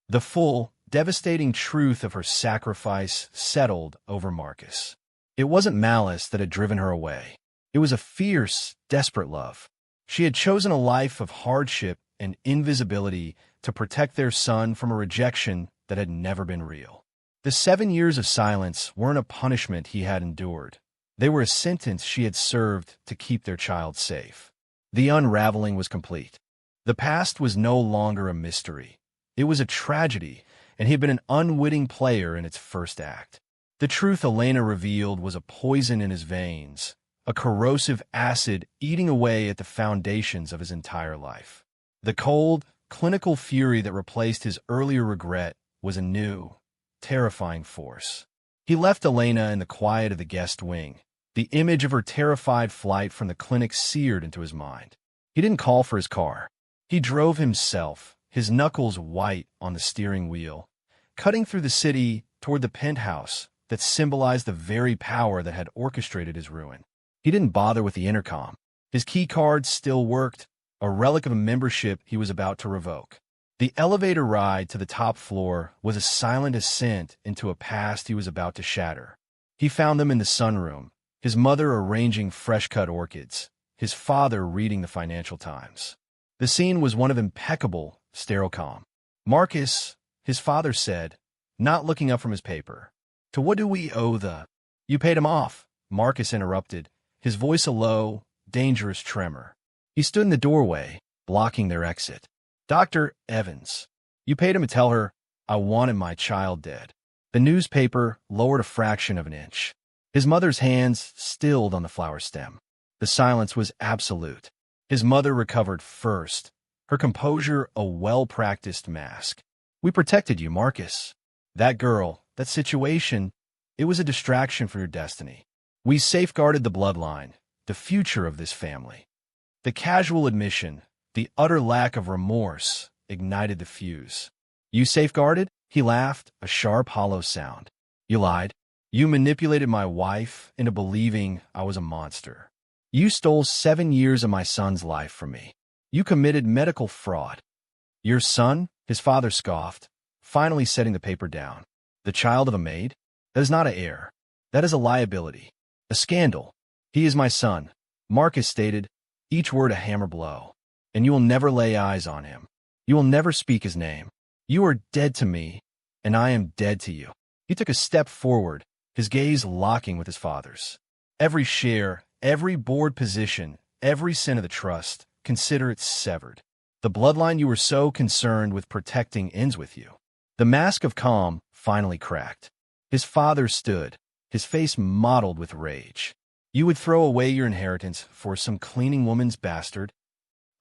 The full, devastating truth of her sacrifice settled over Marcus. It wasn't malice that had driven her away. It was a fierce, desperate love. She had chosen a life of hardship and invisibility to protect their son from a rejection that had never been real. The 7 years of silence weren't a punishment he had endured. They were a sentence she had served to keep their child safe. The unraveling was complete. The past was no longer a mystery. It was a tragedy, and he had been an unwitting player in its first act. The truth Elena revealed was a poison in his veins, a corrosive acid eating away at the foundations of his entire life. The cold, clinical fury that replaced his earlier regret was a new, terrifying force. He left Elena in the quiet of the guest wing, the image of her terrified flight from the clinic seared into his mind. He didn't call for his car. He drove himself, his knuckles white on the steering wheel, cutting through the city toward the penthouse that symbolized the very power that had orchestrated his ruin. He didn't bother with the intercom. His key card still worked, a relic of a membership he was about to revoke. The elevator ride to the top floor was a silent ascent into a past he was about to shatter. He found them in the sunroom, his mother arranging fresh-cut orchids, his father reading the Financial Times. The scene was one of impeccable, sterile calm. "Marcus," his father said, not looking up from his paper. "To what do we owe the—" "You paid him off," Marcus interrupted, his voice a low, dangerous tremor. He stood in the doorway, blocking their exit. "Dr. Evans, you paid him to tell her I wanted my child dead." The newspaper lowered a fraction of an inch. His mother's hands stilled on the flower stem. The silence was absolute. His mother recovered first, her composure a well-practiced mask. "We protected you, Marcus. That girl, that situation, it was a distraction for your destiny. We safeguarded the bloodline, the future of this family." The casual admission, the utter lack of remorse, ignited the fuse. "You safeguarded?" He laughed, a sharp, hollow sound. "You lied. You manipulated my wife into believing I was a monster. You stole 7 years of my son's life from me. You committed medical fraud." "Your son?" His father scoffed, finally setting the paper down. "The child of a maid? That is not an heir. That is a liability. A scandal. He is my son," Marcus stated, each word a hammer blow. "And you will never lay eyes on him. You will never speak his name. You are dead to me, and I am dead to you." He took a step forward, his gaze locking with his father's. "Every share, every board position, every cent of the trust, consider it severed. The bloodline you were so concerned with protecting ends with you." The mask of calm finally cracked. His father stood, his face mottled with rage. "You would throw away your inheritance for some cleaning woman's bastard?"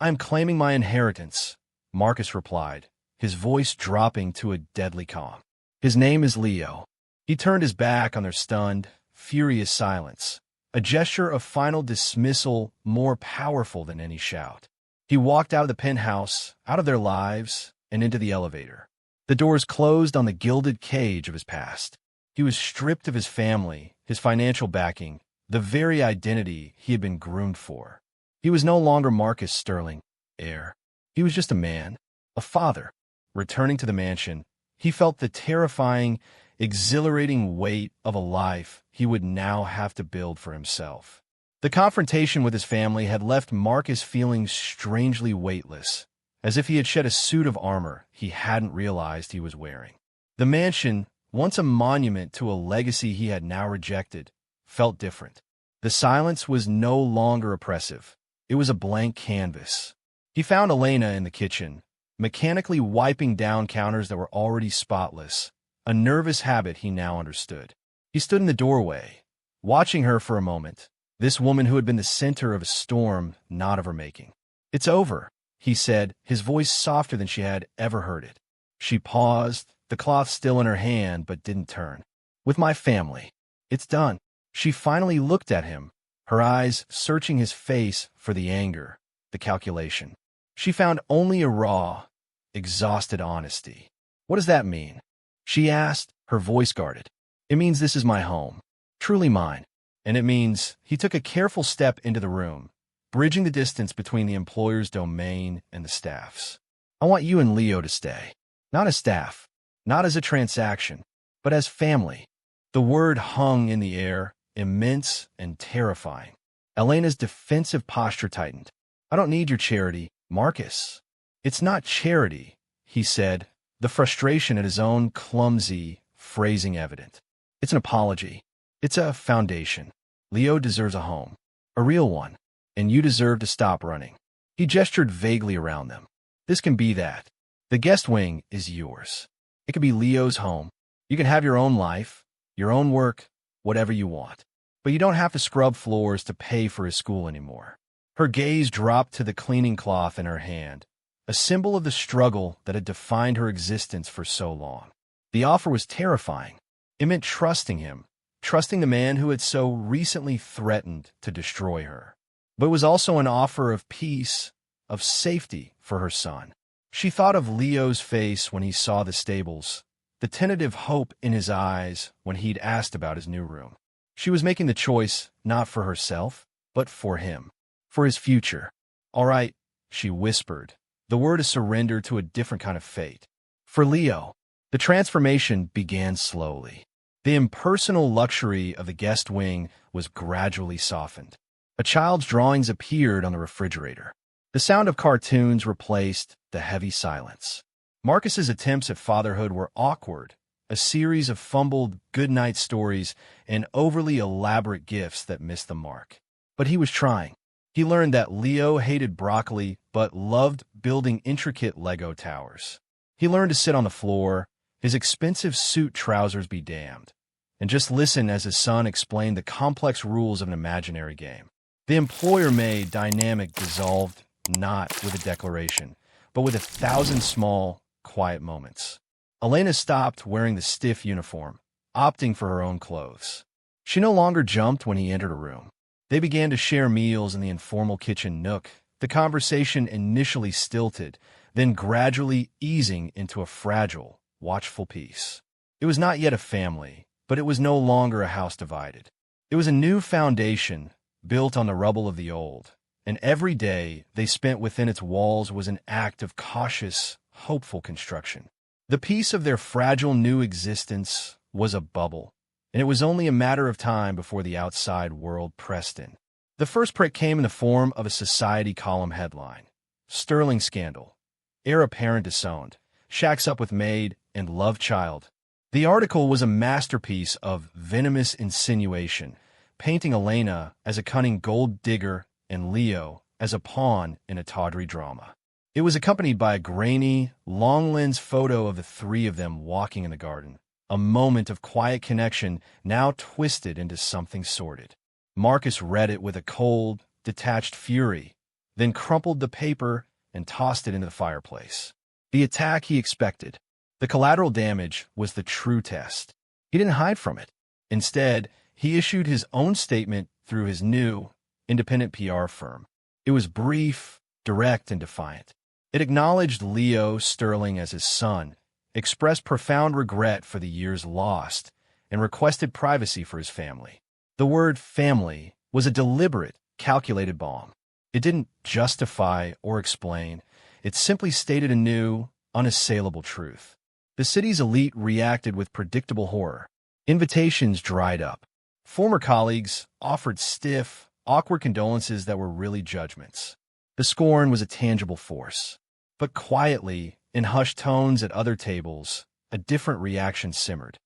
"I am claiming my inheritance," Marcus replied, his voice dropping to a deadly calm. "His name is Leo." He turned his back on their stunned, furious silence, a gesture of final dismissal more powerful than any shout. He walked out of the penthouse, out of their lives, and into the elevator. The doors closed on the gilded cage of his past. He was stripped of his family, his financial backing, the very identity he had been groomed for. He was no longer Marcus Sterling, heir. He was just a man, a father. Returning to the mansion, he felt the terrifying, exhilarating weight of a life he would now have to build for himself. The confrontation with his family had left Marcus feeling strangely weightless, as if he had shed a suit of armor he hadn't realized he was wearing. The mansion, once a monument to a legacy he had now rejected, felt different. The silence was no longer oppressive. It was a blank canvas. He found Elena in the kitchen, mechanically wiping down counters that were already spotless, a nervous habit he now understood. He stood in the doorway, watching her for a moment, this woman who had been the center of a storm not of her making. "It's over," he said, his voice softer than she had ever heard it. She paused, the cloth still in her hand, but didn't turn. "With my family. It's done." She finally looked at him, her eyes searching his face for the anger, the calculation. She found only a raw, exhausted honesty. "What does that mean?" she asked, her voice guarded. "It means this is my home, truly mine. And it means," he took a careful step into the room, bridging the distance between the employer's domain and the staff's. "I want you and Leo to stay. Not as staff, not as a transaction, but as family." The word hung in the air, immense and terrifying. Elena's defensive posture tightened. "I don't need your charity, Marcus." "It's not charity," he said, the frustration at his own clumsy phrasing evident. "It's an apology. It's a foundation. Leo deserves a home, a real one, and you deserve to stop running." He gestured vaguely around them. "This can be that. The guest wing is yours. It can be Leo's home. You can have your own life, your own work, whatever you want. But you don't have to scrub floors to pay for his school anymore." Her gaze dropped to the cleaning cloth in her hand, a symbol of the struggle that had defined her existence for so long. The offer was terrifying. It meant trusting him, trusting the man who had so recently threatened to destroy her. But it was also an offer of peace, of safety for her son. She thought of Leo's face when he saw the stables, the tentative hope in his eyes when he'd asked about his new room. She was making the choice not for herself, but for him, for his future. "All right," she whispered, the word a surrender to a different kind of fate. For Leo, the transformation began slowly. The impersonal luxury of the guest wing was gradually softened. A child's drawings appeared on the refrigerator. The sound of cartoons replaced the heavy silence. Marcus's attempts at fatherhood were awkward, a series of fumbled goodnight stories and overly elaborate gifts that missed the mark. But he was trying. He learned that Leo hated broccoli but loved building intricate Lego towers. He learned to sit on the floor, his expensive suit trousers be damned, and just listen as his son explained the complex rules of an imaginary game. The employer-made dynamic dissolved not with a declaration, but with 1,000 small, quiet moments. Elena stopped wearing the stiff uniform, opting for her own clothes. She no longer jumped when he entered a room. They began to share meals in the informal kitchen nook, the conversation initially stilted, then gradually easing into a fragile, watchful peace. It was not yet a family, but it was no longer a house divided. It was a new foundation built on the rubble of the old, and every day they spent within its walls was an act of cautious, hopeful construction. The peace of their fragile new existence was a bubble, and it was only a matter of time before the outside world pressed in. The first prick came in the form of a society column headline: Sterling Scandal, Heir Apparent Disowned, Shacks Up with Maid and Love Child. The article was a masterpiece of venomous insinuation, painting Elena as a cunning gold digger and Leo as a pawn in a tawdry drama. It was accompanied by a grainy, long-lens photo of the three of them walking in the garden, a moment of quiet connection now twisted into something sordid. Marcus read it with a cold, detached fury, then crumpled the paper and tossed it into the fireplace. The attack he expected, the collateral damage, was the true test. He didn't hide from it. Instead, he issued his own statement through his new, independent PR firm. It was brief, direct, and defiant. It acknowledged Leo Sterling as his son, expressed profound regret for the years lost, and requested privacy for his family. The word family was a deliberate, calculated bomb. It didn't justify or explain. It simply stated a new, unassailable truth. The city's elite reacted with predictable horror. Invitations dried up. Former colleagues offered stiff, awkward condolences that were really judgments. The scorn was a tangible force. But quietly, in hushed tones at other tables, a different reaction simmered.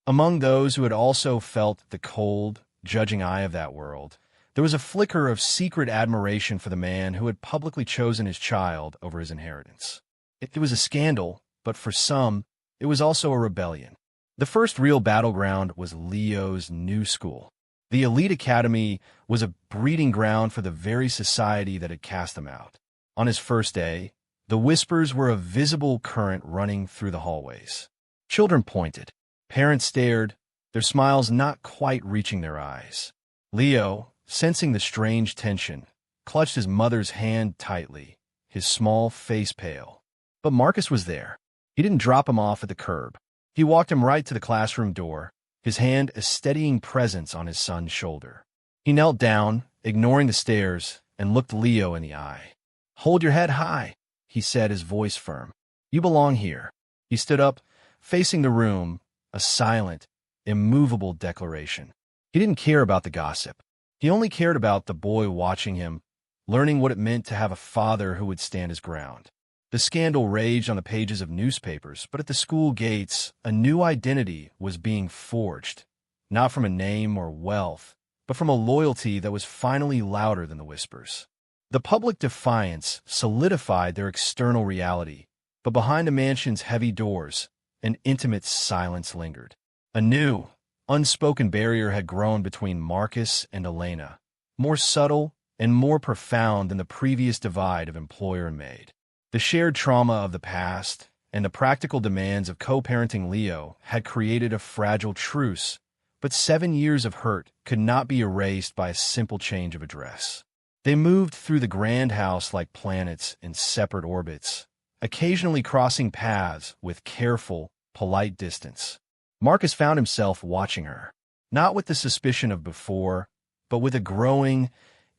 Among those who had also felt the cold, judging eye of that world, there was a flicker of secret admiration for the man who had publicly chosen his child over his inheritance. It was a scandal, but for some, it was also a rebellion. The first real battleground was Leo's new school. The elite academy was a breeding ground for the very society that had cast him out. On his first day, the whispers were a visible current running through the hallways. Children pointed. Parents stared, their smiles not quite reaching their eyes. Leo, sensing the strange tension, clutched his mother's hand tightly, his small face pale. But Marcus was there. He didn't drop him off at the curb. He walked him right to the classroom door, his hand a steadying presence on his son's shoulder. He knelt down, ignoring the stares, and looked Leo in the eye. "Hold your head high," he said, his voice firm. "You belong here." He stood up, facing the room, a silent, immovable declaration. He didn't care about the gossip. He only cared about the boy watching him, learning what it meant to have a father who would stand his ground. The scandal raged on the pages of newspapers, but at the school gates, a new identity was being forged, not from a name or wealth, but from a loyalty that was finally louder than the whispers. The public defiance solidified their external reality, but behind the mansion's heavy doors, an intimate silence lingered. A new, unspoken barrier had grown between Marcus and Elena, more subtle and more profound than the previous divide of employer and maid. The shared trauma of the past and the practical demands of co-parenting Leo had created a fragile truce, but 7 years of hurt could not be erased by a simple change of address. They moved through the grand house like planets in separate orbits, occasionally crossing paths with careful, polite distance. Marcus found himself watching her, not with the suspicion of before, but with a growing,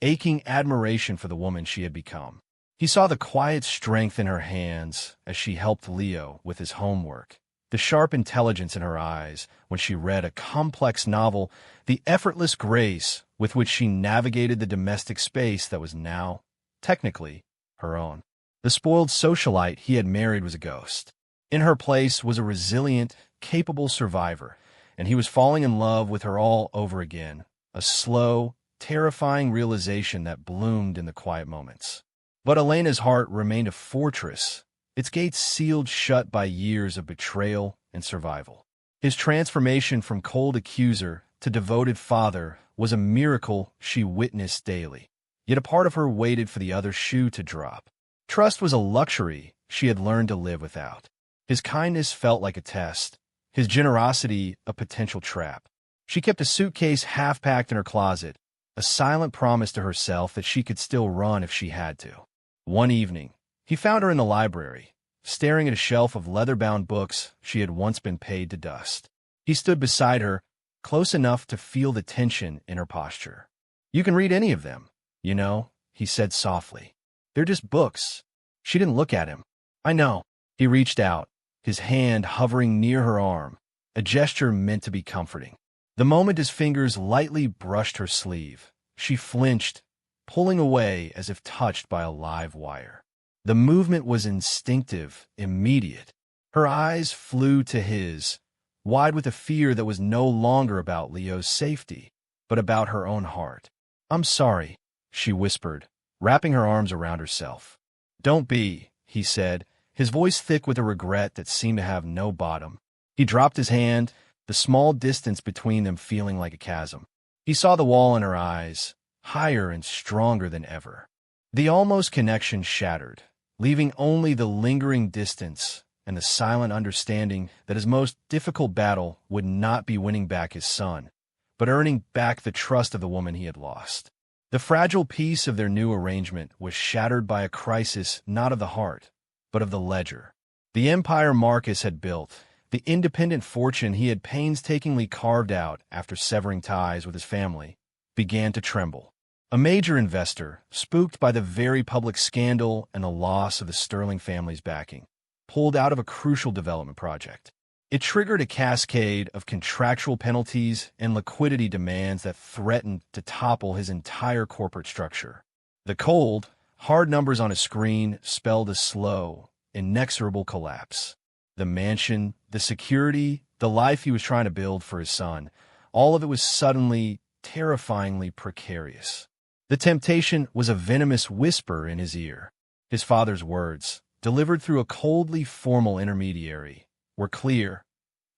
aching admiration for the woman she had become. He saw the quiet strength in her hands as she helped Leo with his homework, the sharp intelligence in her eyes when she read a complex novel, the effortless grace with which she navigated the domestic space that was now, technically, her own. The spoiled socialite he had married was a ghost. In her place was a resilient, capable survivor, and he was falling in love with her all over again, a slow, terrifying realization that bloomed in the quiet moments. But Elena's heart remained a fortress, its gates sealed shut by years of betrayal and survival. His transformation from cold accuser to devoted father was a miracle she witnessed daily. Yet a part of her waited for the other shoe to drop. Trust was a luxury she had learned to live without. His kindness felt like a test, his generosity a potential trap. She kept a suitcase half-packed in her closet, a silent promise to herself that she could still run if she had to. One evening, he found her in the library, staring at a shelf of leather-bound books she had once been paid to dust. He stood beside her, close enough to feel the tension in her posture. "You can read any of them, you know," he said softly. "They're just books." She didn't look at him. "I know." He reached out, his hand hovering near her arm, a gesture meant to be comforting. The moment his fingers lightly brushed her sleeve, she flinched, pulling away as if touched by a live wire. The movement was instinctive, immediate. Her eyes flew to his, wide with a fear that was no longer about Leo's safety, but about her own heart. "I'm sorry," she whispered, wrapping her arms around herself. "Don't be," he said, his voice thick with a regret that seemed to have no bottom. He dropped his hand, the small distance between them feeling like a chasm. He saw the wall in her eyes, higher and stronger than ever. The almost connection shattered, leaving only the lingering distance and the silent understanding that his most difficult battle would not be winning back his son, but earning back the trust of the woman he had lost. The fragile peace of their new arrangement was shattered by a crisis not of the heart, but of the ledger. The empire Marcus had built, the independent fortune he had painstakingly carved out after severing ties with his family, began to tremble. A major investor, spooked by the very public scandal and the loss of the Sterling family's backing, pulled out of a crucial development project. It triggered a cascade of contractual penalties and liquidity demands that threatened to topple his entire corporate structure. The cold, hard numbers on a screen spelled a slow, inexorable collapse. The mansion, the security, the life he was trying to build for his son, all of it was suddenly, terrifyingly precarious. The temptation was a venomous whisper in his ear. His father's words, delivered through a coldly formal intermediary, were clear: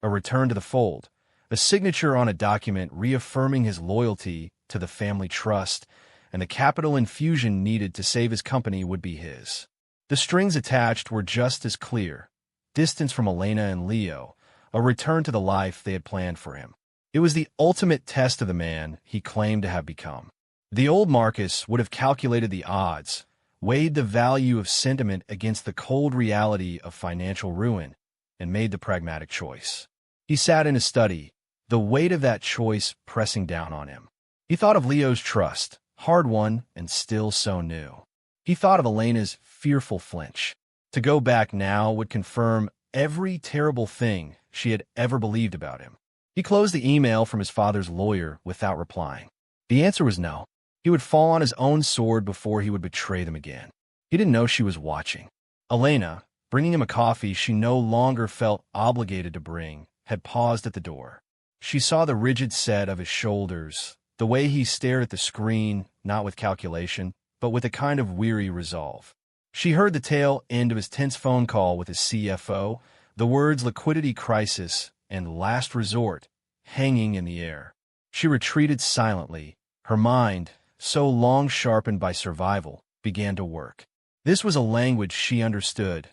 a return to the fold, a signature on a document reaffirming his loyalty to the family trust, and the capital infusion needed to save his company would be his. The strings attached were just as clear: distance from Elena and Leo, a return to the life they had planned for him. It was the ultimate test of the man he claimed to have become. The old Marcus would have calculated the odds, weighed the value of sentiment against the cold reality of financial ruin, and made the pragmatic choice. He sat in his study, the weight of that choice pressing down on him. He thought of Leo's trust, hard-won and still so new. He thought of Elena's fearful flinch. To go back now would confirm every terrible thing she had ever believed about him. He closed the email from his father's lawyer without replying. The answer was no. He would fall on his own sword before he would betray them again. He didn't know she was watching. Elena, bringing him a coffee she no longer felt obligated to bring, had paused at the door. She saw the rigid set of his shoulders, the way he stared at the screen, not with calculation, but with a kind of weary resolve. She heard the tail end of his tense phone call with his CFO, the words liquidity crisis and last resort hanging in the air. She retreated silently. Her mind, so long sharpened by survival, began to work. This was a language she understood,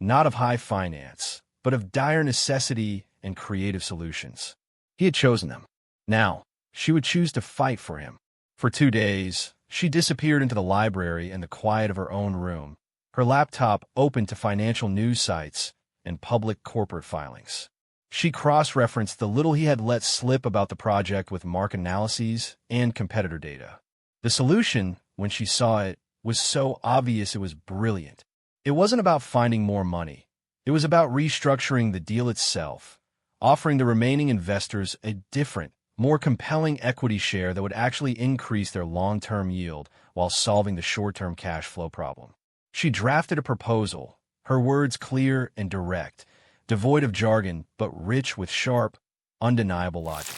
not of high finance, but of dire necessity and creative solutions. He had chosen them. Now, she would choose to fight for him. For 2 days, she disappeared into the library in the quiet of her own room, her laptop open to financial news sites, and public corporate filings. She cross-referenced the little he had let slip about the project with market analyses and competitor data. The solution, when she saw it, was so obvious it was brilliant. It wasn't about finding more money. It was about restructuring the deal itself, offering the remaining investors a different, more compelling equity share that would actually increase their long-term yield while solving the short-term cash flow problem. She drafted a proposal, her words clear and direct, devoid of jargon but rich with sharp, undeniable logic.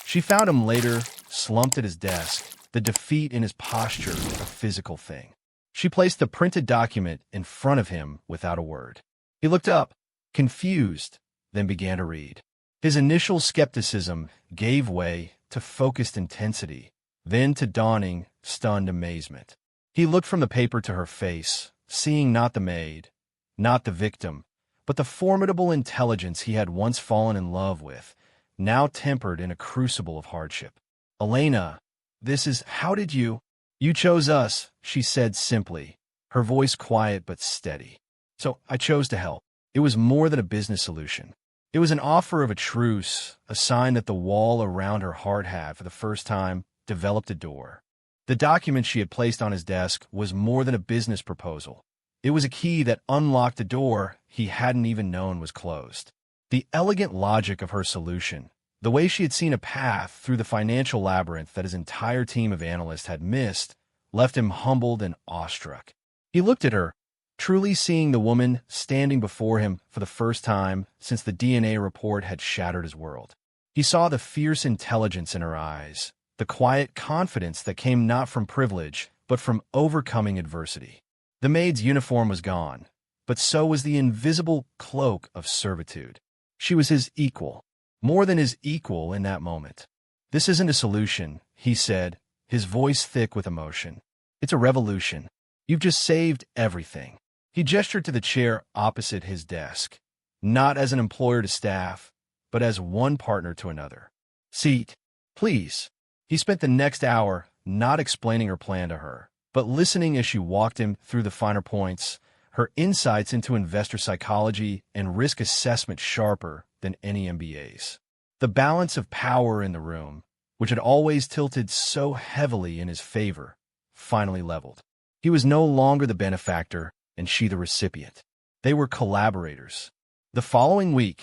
She found him later, slumped at his desk, the defeat in his posture a physical thing. She placed the printed document in front of him without a word. He looked up, confused, then began to read. His initial skepticism gave way to focused intensity, then to dawning, stunned amazement. He looked from the paper to her face, seeing not the maid, not the victim, but the formidable intelligence he had once fallen in love with, now tempered in a crucible of hardship. "Elena, how did you? You chose us," she said simply, her voice quiet but steady. "So I chose to help." It was more than a business solution. It was an offer of a truce, a sign that the wall around her heart had, for the first time, developed a door. The document she had placed on his desk was more than a business proposal. It was a key that unlocked a door he hadn't even known was closed. The elegant logic of her solution, the way she had seen a path through the financial labyrinth that his entire team of analysts had missed, left him humbled and awestruck. He looked at her, truly seeing the woman standing before him for the first time since the DNA report had shattered his world. He saw the fierce intelligence in her eyes, the quiet confidence that came not from privilege, but from overcoming adversity. The maid's uniform was gone, but so was the invisible cloak of servitude. She was his equal, more than his equal in that moment. "This isn't a solution," he said, his voice thick with emotion. "It's a revolution. You've just saved everything." He gestured to the chair opposite his desk, not as an employer to staff, but as one partner to another. "Seat, please." He spent the next hour not explaining her plan to her, but listening as she walked him through the finer points, her insights into investor psychology and risk assessment sharper than any MBA's. The balance of power in the room, which had always tilted so heavily in his favor, finally leveled. He was no longer the benefactor, and she the recipient. They were collaborators. The following week,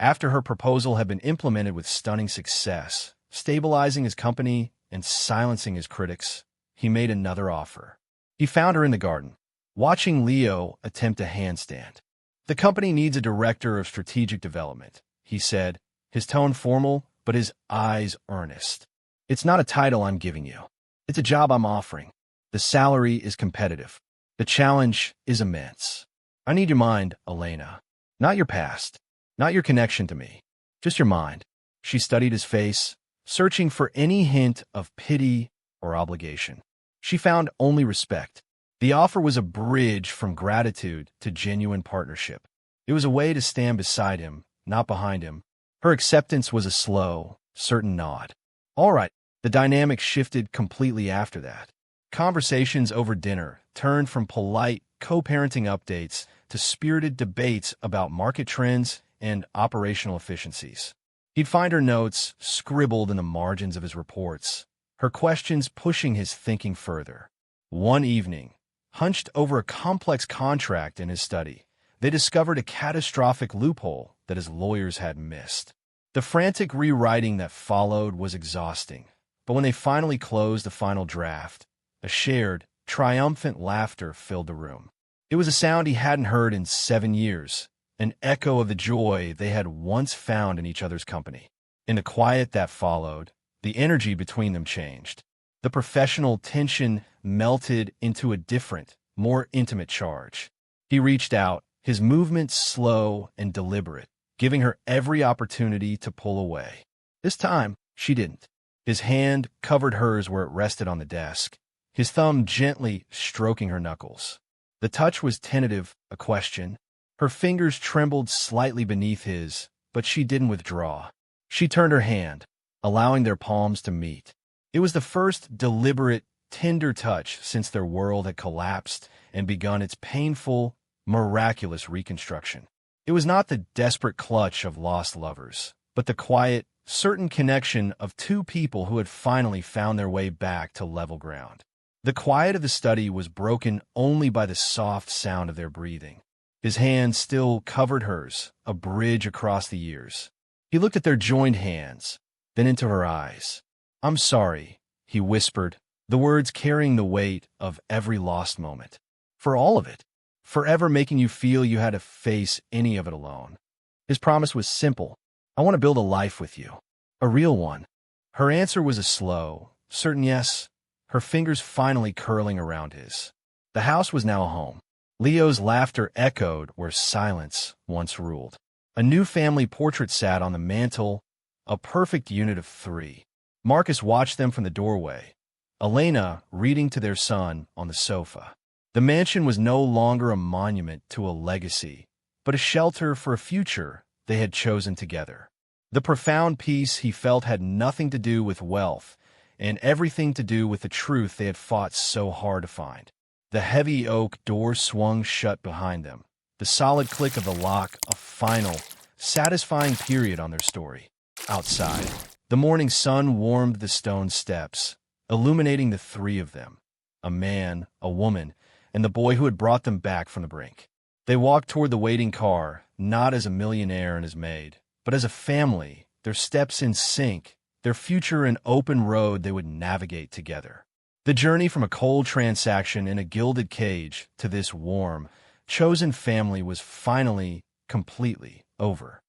after her proposal had been implemented with stunning success, stabilizing his company and silencing his critics, he made another offer. He found her in the garden, watching Leo attempt a handstand. "The company needs a director of strategic development," he said, his tone formal, but his eyes earnest. "It's not a title I'm giving you. It's a job I'm offering. The salary is competitive. The challenge is immense. I need your mind, Elena. Not your past, not your connection to me, just your mind." She studied his face, searching for any hint of pity or obligation. She found only respect. The offer was a bridge from gratitude to genuine partnership. It was a way to stand beside him, not behind him. Her acceptance was a slow, certain nod. All right, the dynamic shifted completely after that. Conversations over dinner turned from polite co-parenting updates to spirited debates about market trends and operational efficiencies. He'd find her notes scribbled in the margins of his reports, her questions pushing his thinking further. One evening, hunched over a complex contract in his study, they discovered a catastrophic loophole that his lawyers had missed. The frantic rewriting that followed was exhausting, but when they finally closed the final draft, a shared, triumphant laughter filled the room. It was a sound he hadn't heard in 7 years, an echo of the joy they had once found in each other's company. In the quiet that followed, the energy between them changed. The professional tension melted into a different, more intimate charge. He reached out, his movements slow and deliberate, giving her every opportunity to pull away. This time, she didn't. His hand covered hers where it rested on the desk, his thumb gently stroking her knuckles. The touch was tentative, a question. Her fingers trembled slightly beneath his, but she didn't withdraw. She turned her hand, allowing their palms to meet. It was the first deliberate, tender touch since their world had collapsed and begun its painful, miraculous reconstruction. It was not the desperate clutch of lost lovers, but the quiet, certain connection of two people who had finally found their way back to level ground. The quiet of the study was broken only by the soft sound of their breathing. His hand still covered hers, a bridge across the years. He looked at their joined hands, then into her eyes. "I'm sorry," he whispered, the words carrying the weight of every lost moment. "For all of it. Forever making you feel you had to face any of it alone." His promise was simple. "I want to build a life with you. A real one." Her answer was a slow, certain yes, her fingers finally curling around his. The house was now a home. Leo's laughter echoed where silence once ruled. A new family portrait sat on the mantel, a perfect unit of three. Marcus watched them from the doorway, Elena reading to their son on the sofa. The mansion was no longer a monument to a legacy, but a shelter for a future they had chosen together. The profound peace he felt had nothing to do with wealth and everything to do with the truth they had fought so hard to find. The heavy oak door swung shut behind them, the solid click of the lock a final, satisfying period on their story. Outside, the morning sun warmed the stone steps, illuminating the three of them, a man, a woman, and the boy who had brought them back from the brink. They walked toward the waiting car, not as a millionaire and his maid, but as a family, their steps in sync, their future an open road they would navigate together. The journey from a cold transaction in a gilded cage to this warm, chosen family was finally, completely over.